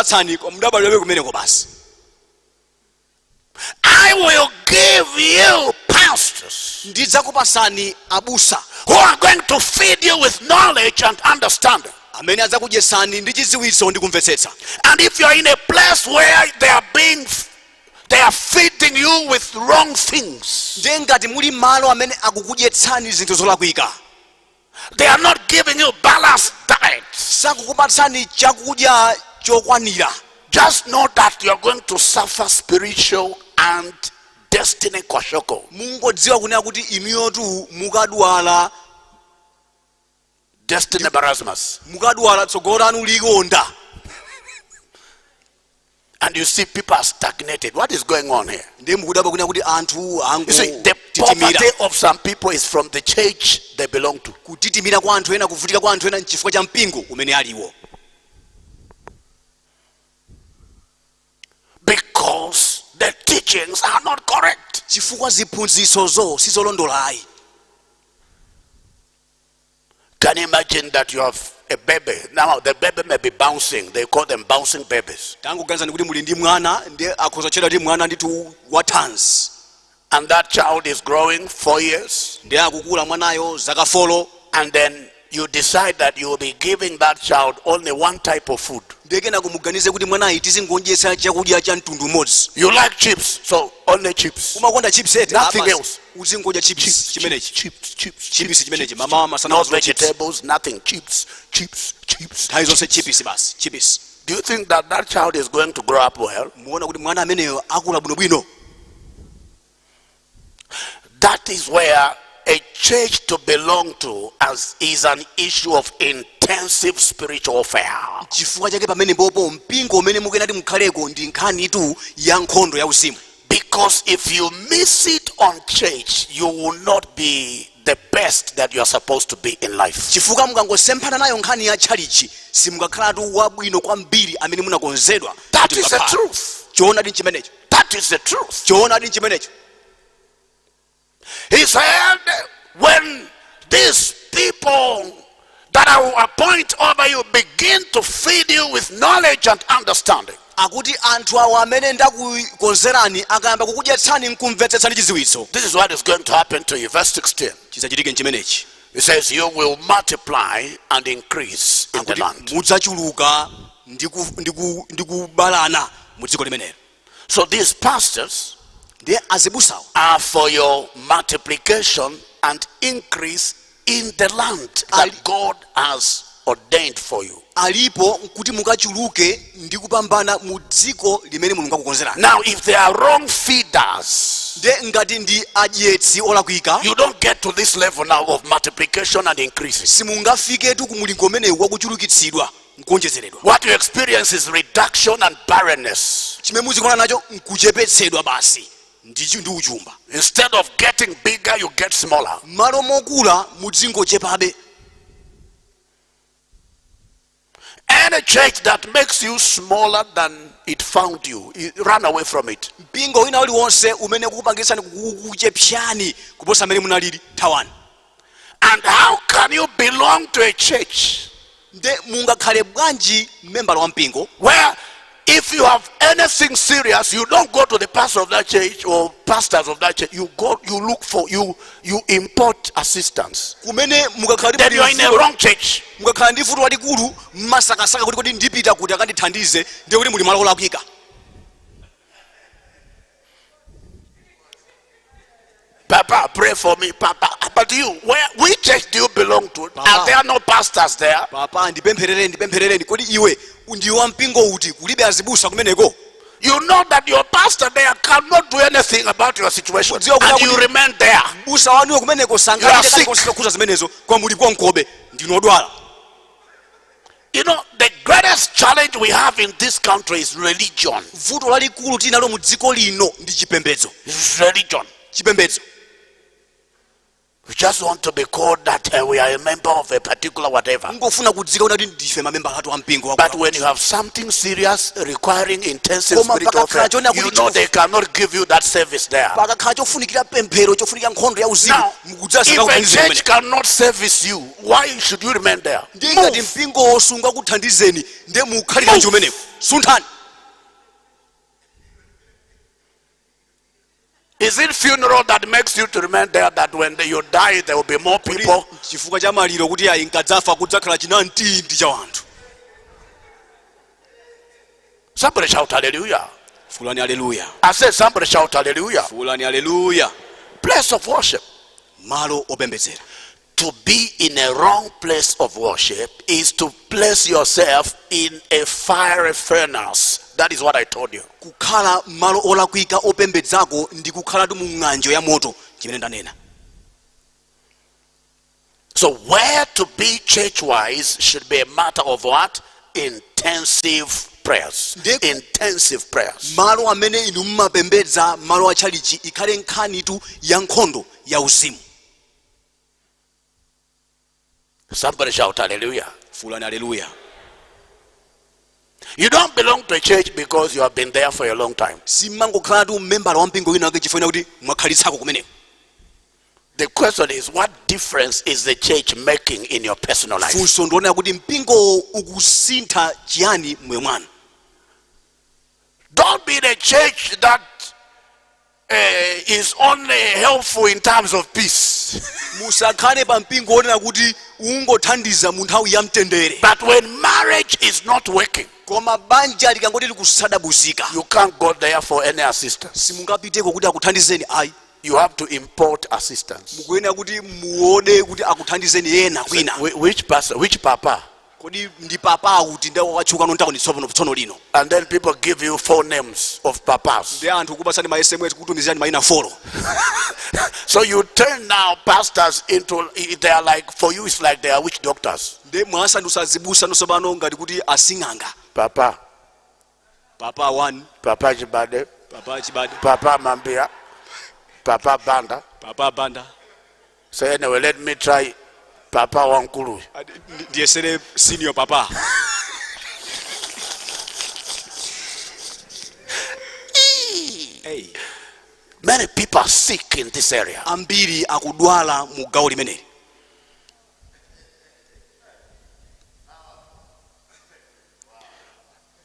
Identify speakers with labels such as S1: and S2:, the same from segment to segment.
S1: ndidzakupatsani mudabadwe kumeneko basi.
S2: I will give you pastors
S1: Ndidzakupasani abusa
S2: who are going to feed you with knowledge and understanding.
S1: amene adzakudyetsani ndi chidziwitso ndi kumvetsetsa.
S2: And if you are in a place where they are feeding you with wrong things,
S1: Ndiye ngati muli malo amene akukudyetsani zinthu zolakwika,
S2: they are not giving you balanced diet,
S1: sakukupatsani chakudya chokwanira,
S2: just know that you are going to suffer spiritual and destiny kwashoko.
S1: mungodziwa kunena kuti inuyotu mukadwala
S2: Destiny embarrassment.
S1: mukadwala tsogolo lanu likonda.
S2: And you see people are stagnated. What is going on here?
S1: Ndiye mukudabwa kunena kuti anthu
S2: You see, the
S1: titimira.
S2: poverty of some people is from the church they belong to.
S1: Kutitimira kwa anthu ena, kuvutika kwa anthu ena nchifukwa cha mpingo umene aliwo.
S2: Because the teachings are not correct.
S1: Chifukwa ziphunzitsozo sizolondolayi.
S2: Can you imagine that you have a baby? Now the baby may be bouncing. They call them bouncing babies.
S1: Tangoganizani kuti muli ndi mwana ndiye akhoza chera kuti mwana nditu wathanzi.
S2: And that child is growing 4 years.
S1: Ndiye akukula mwanayo zaka 4.
S2: And then you decide that you will be giving that child only one type of food.
S1: Ndiye kena kumuganize kuti mwanayi tizingonjesa chakudya cha mtundu umodzi.
S2: You like chips, so only chips.
S1: Umakonda chips ete,
S2: Nothing else.
S1: Uzingodya chips chimenechi.
S2: Chips.
S1: Chips chimenechi. Mama masana
S2: No
S1: wazo chips.
S2: vegetables, nothing. Chips.
S1: Nthawi zonse chips basi, chips.
S2: Do you think that that child is going to grow up well?
S1: Muona kuti mwana ameneyo akula bwinobwino.
S2: That is where a church to belong to is an issue of intensive spiritual warfare.
S1: Chifukwa chake pamene popo mpingo umene mukenati mukhaleko ndi nkhani tu ya nkhondo ya uzimu.
S2: Because if you miss it on church, you will not be the best that you are supposed to be in life.
S1: Chifukwa mukangosemphana nayo nkhani ya tchalichi simukakhalatu wabwino kwambiri amene munakonzedwa.
S2: That is the truth.
S1: Choonadi chimenecho.
S2: That is the truth.
S1: Choonadi chimenecho.
S2: He said, when these people that I will appoint over you begin to feed you with knowledge and understanding.
S1: Akuti anthu awo amene ndakukonzerani akayamba kukudyetsani nkumvetsetsani chidziwitso.
S2: This is what is going to happen to you. Verse 16.
S1: Chidzachitike chimenechi.
S2: It says, you will multiply and increase in the land.
S1: Mudzachuluka ndi kubalana mu dziko limenelo.
S2: So these pastors
S1: Ndiye azibusawo
S2: are for your multiplication and increase in the land that God has ordained for you.
S1: alipo kuti mukachuluke ndi kupambana mu dziko limene Mulungu akukonzerani.
S2: Now if they are wrong feeders,
S1: Ndiye ngati ndi adyetsi olakwika,
S2: you don't get to this level now of multiplication and increase.
S1: simungafiketu ku mulingo umenewu wakuchulukitsidwa nkuonjezeredwa.
S2: What you experience is reduction and barrenness.
S1: Chimene muzikona nacho nkuchepetsedwa basi ndi uchumba.
S2: Instead of getting bigger, you get smaller.
S1: Malo mokula mudzingochepabe.
S2: Any church that makes you smaller than it found you, run away from it.
S1: Mpingo wina uliwonse umene kukupangisani kukuchepshani kuposa amene munalili thawani.
S2: And how can you belong to a church
S1: Nde mungakhale bwanji membala wa mpingo
S2: where if you have anything serious, you don't go to the pastor of that church or pastors of that church, you look for, you import assistance.
S1: kumene mukakhale
S2: Then you are in a wrong church.
S1: mukakhala ndi vuto lalikulu mmasakasaka kuti kodi ndipita kuti akandithandize ndiye kuti muli malo olakwika.
S2: Papa, pray for me, Papa. But you, which church do you belong to?
S1: Papa.
S2: Are there no pastors there?
S1: Papa ndipempherereni kodi iwe ndi wa mpingo uti kulibe azibusa kumeneko.
S2: You know that your pastor there cannot do anything about your situation, and you remain there.
S1: Busa wanuyo kumeneko
S2: You are
S1: sangalire
S2: sick.
S1: kukhuza zimenezo kwa muli konkobe ndinodwala.
S2: You know, the greatest challenge we have in this country is religion.
S1: Vuto lalikulu tinalo mu dziko lino ndi chipembedzo.
S2: It's religion.
S1: Chipembedzo.
S2: We just want to be called that we are a member of a particular whatever.
S1: ngofuna kudzika kuti ndife mamemba athu ampingo
S2: But when you have something serious requiring intensive spiritual warfare, you know they cannot give you that service there.
S1: pakakhala chofunikira pemphero chofunikira nkhondo ya uzimu
S2: Now,
S1: mukudzasaka
S2: if a church cannot service you, why should you remain there?
S1: ngati mpingo sungakuthandizeni nde mukhalira chomeneko sunthani.
S2: Is it funeral that makes you to remain there, that when you die there will be more people?
S1: chifukwa cha maliro kuti ayi nkadzafa kudzakhala chinamtindi cha wanthu.
S2: Somebody shout hallelujah.
S1: fulani haleluya.
S2: I said somebody shout hallelujah.
S1: fulani haleluya.
S2: Place of worship.
S1: malo opembedzera.
S2: To be in a wrong place of worship is to place yourself in a fiery furnace. That is what I told you.
S1: kukhala malo olakwika opembedzako ndi kukhala mu ng'anjo ya moto chimene ndanena.
S2: So where to be church-wise should be a matter of what? Intensive prayers. Intensive prayers.
S1: malo amene inu mmapembedza malo achalichi ikhale nkhanitu ya nkhondo ya uzimu.
S2: Somebody shout hallelujah.
S1: fulani haleluya.
S2: You don't belong to a church because you have been there for a long time.
S1: simangokhalatu mmembala wa mpingo wina wake chifukwa kuti mwakhalitsako kumeneko.
S2: The question is, what difference is the church making in your personal life?
S1: funso ndiona kuti mpingo ukusintha chiyani moyo mwanu.
S2: Don't be the church that is only helpful in times of peace.
S1: musakhale pa mpingo onena kuti ungothandiza mu nthawi ya mtendere.
S2: But when marriage is not working,
S1: koma banja likangoti likusadabuzika
S2: you can't go there for any assistance.
S1: simungapiteko kuti akuthandizeni ayi.
S2: You have to import assistance.
S1: mukuyenera kuti muone kuti akuthandizeni ena kwina.
S2: Which pastor? Which papa?
S1: kodi ndi papa kuti ndawo wachuka nontawoni tsono lino.
S2: And then people give you 4 names of papas.
S1: ndi anthu kupasani ma SMS kutumizirani mayina 4.
S2: So you turn now pastors into, they are like, for you it's like they are witch doctors.
S1: ndi mwasandusa zibusa nosopano ngati kuti asing'anga.
S2: Papa
S1: 1,
S2: Papa Chibade,
S1: papa Chibade,
S2: Papa Mambia, Papa Banda.
S1: papa Banda.
S2: So anyway, let me try Papa Wankulu.
S1: ndiyesere senior papa. Hey.
S2: Many people are sick in this area.
S1: ambiri akudwala mu gawo limeneli.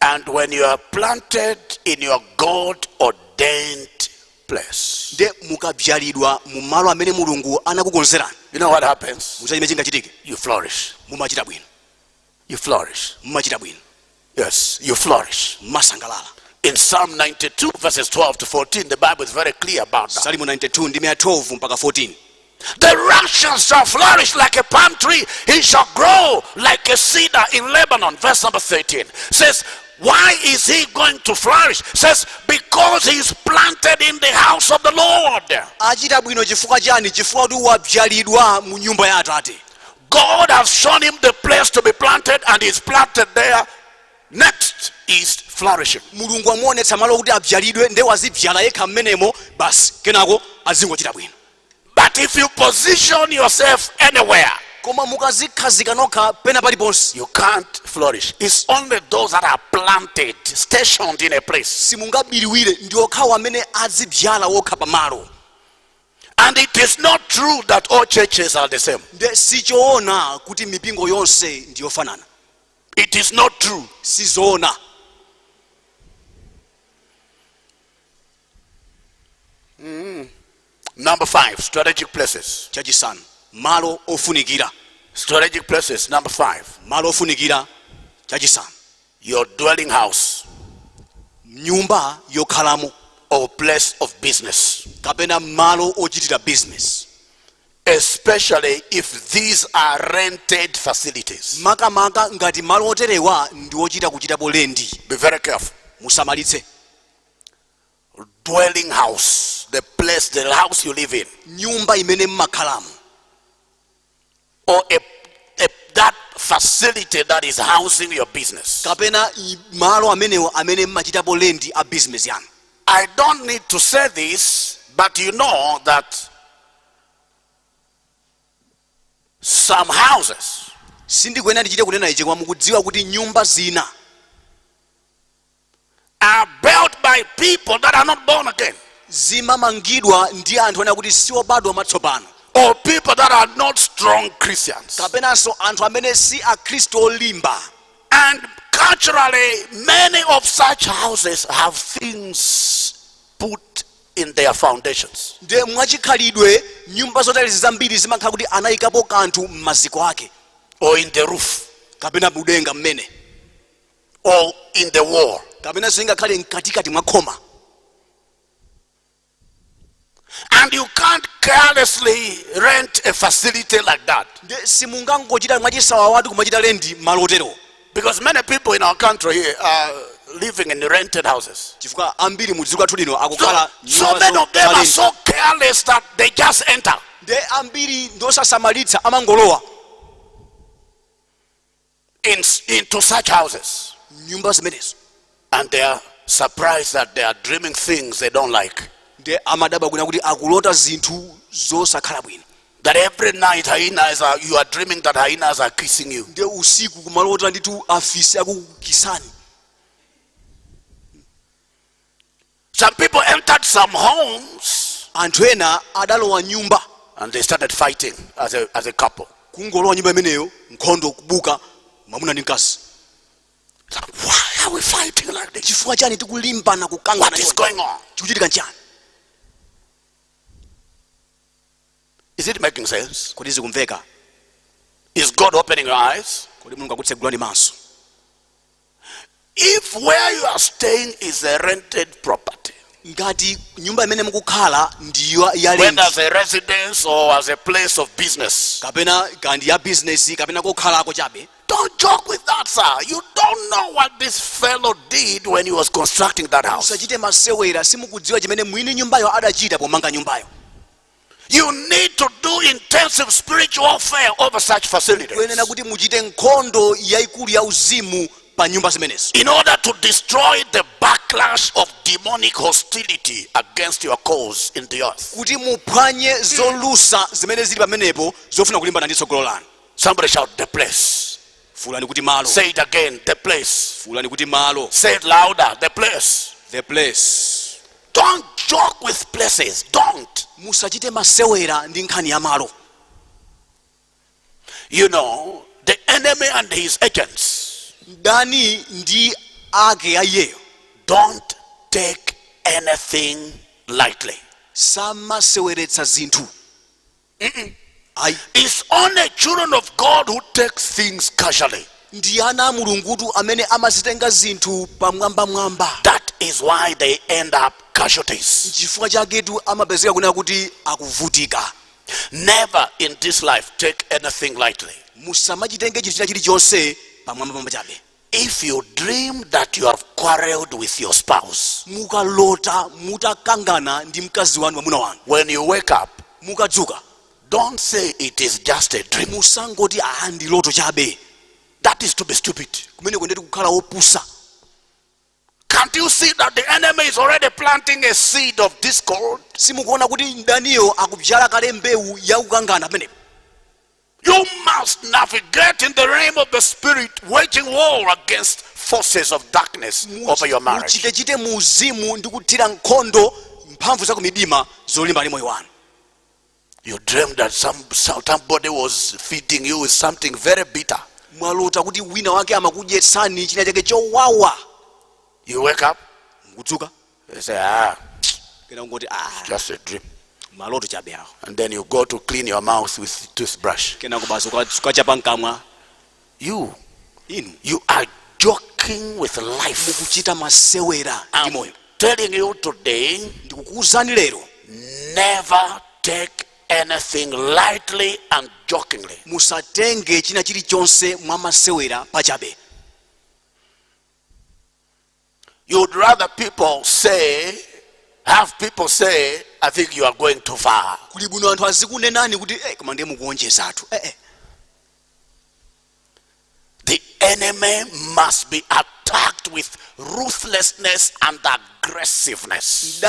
S2: And when you are planted in your God-ordained place,
S1: nde mukabyalidwa mu malo amene mulungu anakukonzerani.
S2: you know what happens?
S1: muchachimene chingachitike
S2: You flourish.
S1: mumachita bwino.
S2: You flourish.
S1: mumachita bwino.
S2: Yes, you flourish.
S1: mumasangalala.
S2: In Psalm 92 verses 12 to 14, the Bible is very clear about that.
S1: Psalm 92 ndi 12 mpaka 14.
S2: The righteous shall flourish like a palm tree. He shall grow like a cedar in Lebanon. Verse number 13 says, why is he going to flourish? Says, because he is planted in the house of the Lord.
S1: achita bwino chifukwa chani? chifukwa kuti wabyalidwa mu nyumba ya Atate.
S2: God has shown him the place to be planted, and he is planted there. Next is flourishing.
S1: mulungu amuonetsa malo kuti abyalidwe nde wazibyala yekha mmenemo basi kenako azingochita bwino.
S2: But if you position yourself anywhere,
S1: koma mukazikhazika nokha pena paliponse
S2: you can't flourish. It's only those that are planted, stationed in a place.
S1: simungabiriwire ndi okhawo amene azibyala wokha pamalo.
S2: And it is not true that all churches are the same.
S1: nde sichoona kuti mipingo yonse ndiyofanana.
S2: It is not true.
S1: sizoona.
S2: Number 5, strategic places.
S1: chachisanu malo ofunikira.
S2: Strategic places, number 5.
S1: malo ofunikira chachisanu
S2: Your dwelling house
S1: nyumba yokhalamo
S2: or place of business.
S1: kapena malo ochitira business.
S2: Especially if these are rented facilities.
S1: makamaka ngati malo oterewa ndi ochita kuchitapo lendi.
S2: Be very careful.
S1: musamalitse.
S2: Dwelling house, the place, the house you live in.
S1: nyumba imene mmakhalamo.
S2: Or that facility that is housing your business.
S1: kapena malo amenewo amene mmachitapo lendi a business yanu.
S2: I don't need to say this, but you know that some houses
S1: sindikuyenera ndichite kunena ichi koma mukudziwa kuti nyumba zina
S2: are built by people that are not born again,
S1: zimamangidwa ndi anthu ena kuti siobadwa matsopano,
S2: or people that are not strong Christians.
S1: kapenanso anthu amene si akhristu olimba.
S2: And culturally, many of such houses have things put in their foundations.
S1: Nde mwachikhalidwe nyumba zotalezi zambiri zimakhala kuti anayikapo kanthu m'maziko ake,
S2: Or in the roof,
S1: kapena budenga mmene,
S2: or in the wall.
S1: kapena singakhale mkatikati mwa khoma.
S2: And you can't carelessly rent a facility like that.
S1: Nde simungangochita mwachisawa watu kumachita lendi malotero,
S2: Because many people in our country here are living in rented houses.
S1: chifukwa ambiri mu dziko lathu lino akukhala
S2: So many of them are so careless that they just enter.
S1: nde ambiri ndosasamalitsa amangolowa
S2: into such houses.
S1: nyumba zimenezo,
S2: And they are surprised that they are dreaming things they don't like.
S1: nde amadabwa kuna kuti akulota zinthu zosakhala bwino.
S2: That every night you are dreaming that hyenas are kissing you.
S1: Nde usiku kumalota nditu afisi akukisani.
S2: Some people entered some homes
S1: Anthu ena adalowa nyumba
S2: and they started fighting as a couple.
S1: kungolowa nyumba imeneyo nkhondo kubuka mwamuna ndi mkazi.
S2: Why are we fighting like this?
S1: Chifukwa chani tikulimbana kukangana?
S2: What is going on?
S1: Chikuchitika nchani?
S2: Is it making sense?
S1: Kodi zikumveka?
S2: Is God opening your eyes?
S1: Kodi Mulungu akutsegula ndi maso?
S2: If where you are staying is a rented property,
S1: Ngati nyumba imene mukukhala ndiyo ya
S2: whether
S1: lendi,
S2: as a residence or as a place of business,
S1: kapena kandi ya business, kapena kokhalako chabe,
S2: don't joke with that, sir. You don't know what this fellow did when he was constructing that house.
S1: musachite masewera, simukudziwa chimene mwini nyumbayo adachita pomanga nyumbayo.
S2: You need to do intensive spiritual warfare over such facilities
S1: Kuyenera kuti muchite nkhondo yayikulu ya uzimu pa nyumba zimenezo,
S2: in order to destroy the backlash of demonic hostility against your cause in the earth.
S1: kuti muphwanye zolusa zimene zili pamenepo zofuna kulimbana ndi tsogolo lanu.
S2: Somebody shout, the place.
S1: Fulani kuti malo.
S2: Say it again, the place.
S1: Fulani kuti malo.
S2: Say it louder, the place.
S1: The place.
S2: Don't joke with places. Don't.
S1: Musachite masewera ndi nkhani ya malo.
S2: You know, the enemy and his agents
S1: Dani ndi ake ayeyo
S2: don't take anything lightly.
S1: samaseweretsa zinthu. Ayi,
S2: It's only children of God who take things casually.
S1: ndi ana a Mulungutu amene amazitenga zinthu pamwamba.
S2: That is why they end up casualties.
S1: Chifukwa chaketu amapezeka kunena kuti akuvutika.
S2: Never in this life take anything lightly.
S1: Musamachitenge chinthu chilichonse pamwamba chabe.
S2: If you dream that you have quarreled with your spouse,
S1: Mukalota mutakangana ndi mkazi wanu mwamuna wanu,
S2: when you wake up,
S1: mukadzuka
S2: don't say it is just a dream.
S1: musangoti ndi loto chabe.
S2: That is to be stupid.
S1: Kumene kwendeti kukhala opusa.
S2: Can't you see that the enemy is already planting a seed of discord?
S1: Simukuona kuti mdaniyo akubyala kale mbewu ya kukangana pamenepo.
S2: You must navigate in the realm of the spirit, waging war against forces of darkness over your marriage.
S1: Muchitechite mu uzimu ndi kuthira nkhondo mphamvu za kumidima zolimba ndi moyo wanu.
S2: You dreamed that somebody was feeding you with something very bitter.
S1: Mwalota kuti wina wake amakudyetsani china chake chowawa.
S2: You wake up,
S1: Mukudzuka
S2: you say,
S1: kena ngoti
S2: just a dream.
S1: maloto chabe awo.
S2: And then you go to clean your mouth with toothbrush.
S1: Kena kubaso ukachapa nkamwa.
S2: You
S1: Inu
S2: are joking with life.
S1: mukuchita masewera ndi
S2: I'm
S1: moyo.
S2: telling you today,
S1: Ndikukuwuzani lero,
S2: never take anything lightly and jokingly.
S1: musatenge china chilichonse mwa masewera pachabe.
S2: You'd rather have people say, I think you are going too far.
S1: Kuli bwino anthu azikunenani kuti koma ndiye mukuonjeza athu.
S2: The enemy must be attacked with ruthlessness and aggressiveness.